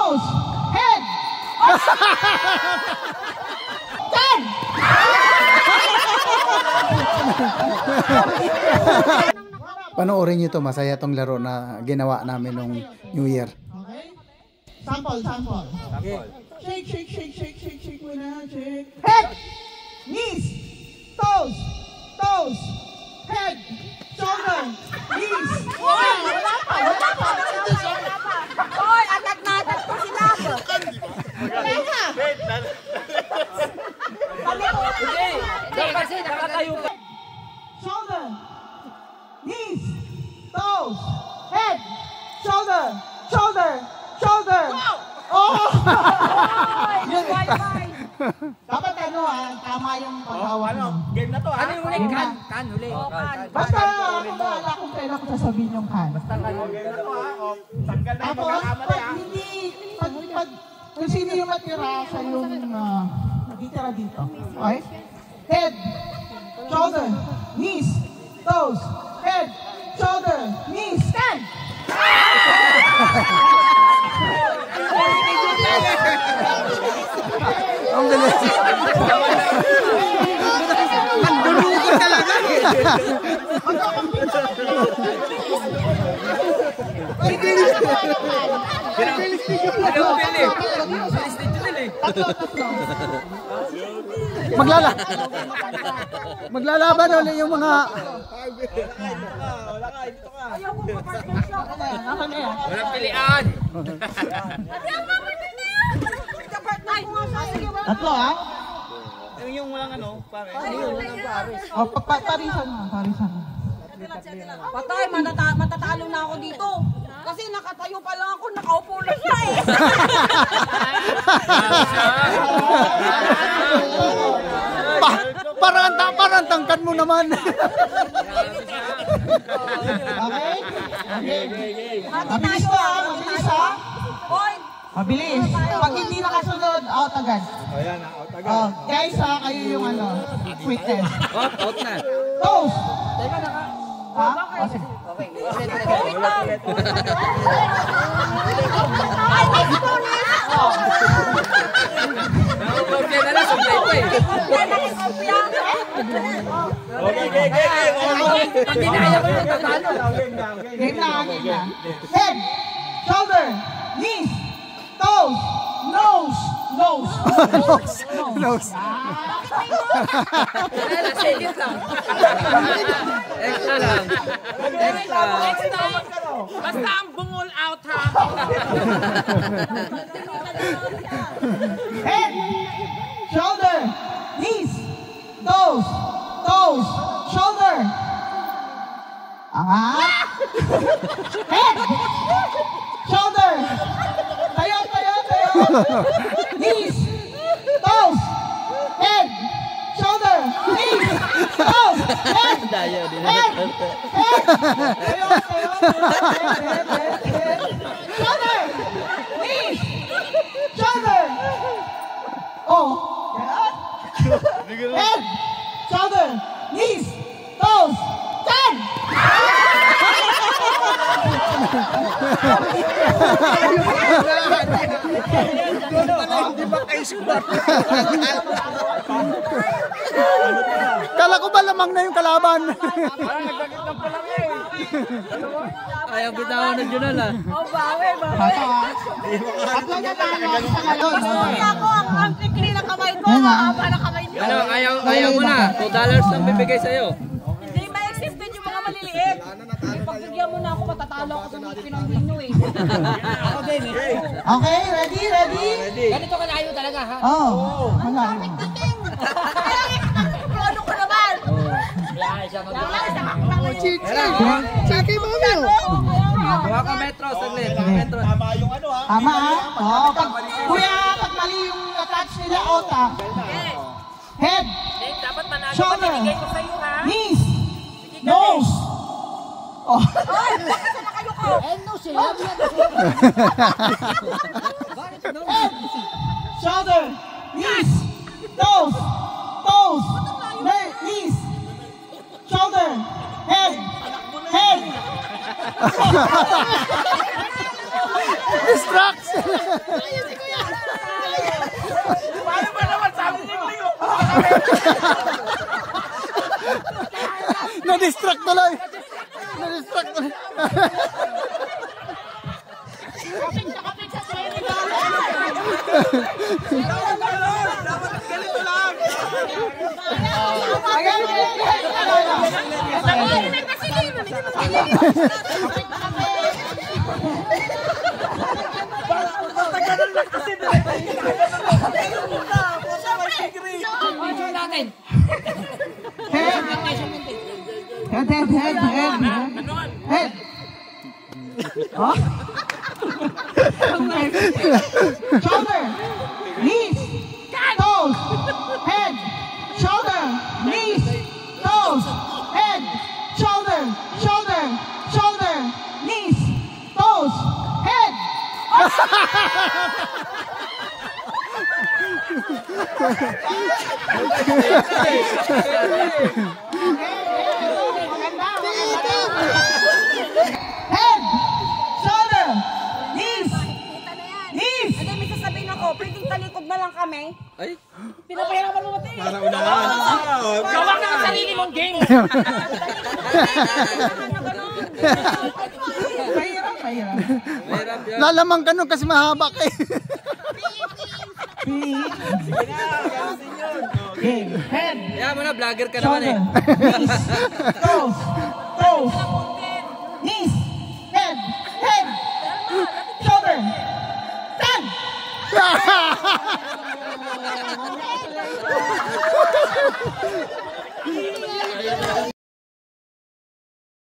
toes, head. 10. Panoorin nyo to, masaya tong laro na ginawa namin nung New Year. Okay? Sample. Shake, shake, shake, shake, shake, shake, shake. Head, knees, toes, head, shoulder, knees. Wala pa. Hoy, agad na po sila. Wala ka. Hindi, kasi nakatayo ka. Shoulder, knees, toes, head, shoulder. Oh! Dapat tama yung paghawak. Game na to ha? Ano yung huli? Kan huli. Basta ako bahala kung kailan ko sasabihin yung kan. Basta kan. Game na to ha? Tanggal na yung Tapos, magkakamali ha? kung sino yung matira sa yung nagtitira dito. Okay? Head, shoulder, knees, toes, head, shoulder, knees, stand! Ang galing. Ang dulungan talaga. Maglalaban ulit yung mga Walang pilian. Tatlo ha? Yung walang ano, pare. O, parisan mo. Patay, matatalo na ako dito. Kasi nakatayo pa lang ako, nakaupo na siya eh. parang tangkad mo naman. Okay? Mabilis ha? Hoy, Mabilis. Pag hindi nakasunod, out agad. Ayan ha, out agad. Guys ha, kayo yung witness. out na. Toes! Teka na ka. Ha? O, sige. Okay. Ay, next po na! Okay na lang, supply pa eh. Okay. Pag dinaya ko yung tatalo. Game na. Head, shoulder, knees, toes, nose. Sige lang. Extra lang. Basta ang bungol out ha. Head, shoulder, knees, toes, shoulder. Head, shoulder. Tayo. Knees, toes, head, shoulder, knees, toes, head. Shoulder, knees, shoulder. Oh, head, shoulder, knees, toes, 10. Kala ko ba lamang na yung kalaban? Ayaw bitawan ng Junal ah. Oh, bawi. Tatlo na tayo sa galon. Ako, ang tikli ng kamay ko. Haba ng kamay niyo. Ano, ayaw mo na. $2 lang bibigay sa'yo. Hindi ma-accepted yung mga maliliit. Pagbigyan mo na ako, matatalo ako sa mga pinanggin nyo eh. Ako din eh. Okay, ready? Ganito ka layo talaga ha? Oh, malayo. Ano ko naman? Chiki mo mo. Kuha ka metro, saglit. Metro. Tama yung ano ha? Tama ha? Kuya, pag mali yung attach nila otak. Head, shoulder, knees, nose. Oh. Ay, bakit na kayo ko? No, sila. Head, shoulder, knees, toes, knees, shoulder, head. Distraction! Paano ba naman sabi ni Kling? Na-distract tuloy! Na-distract tuloy! Dapat ganito lang. Head. Oh? Shoulder, knees, toes, head, shoulder, knees, toes, head, shoulder, knees, toes, head. Head, shoulder, knees. Ano may sasabihin ako? Pwedeng talikod na lang kami? Ay, Pinapahirapan mo natin. Para unahan. Gawa ka ng sarili mong game. Mahirap. mahirap yan. Lalamang ka nun kasi mahaba ka eh. Okay, head, Kaya mo na, vlogger ka naman eh. shoulder, knees, toes, knees, head, shoulder, stand.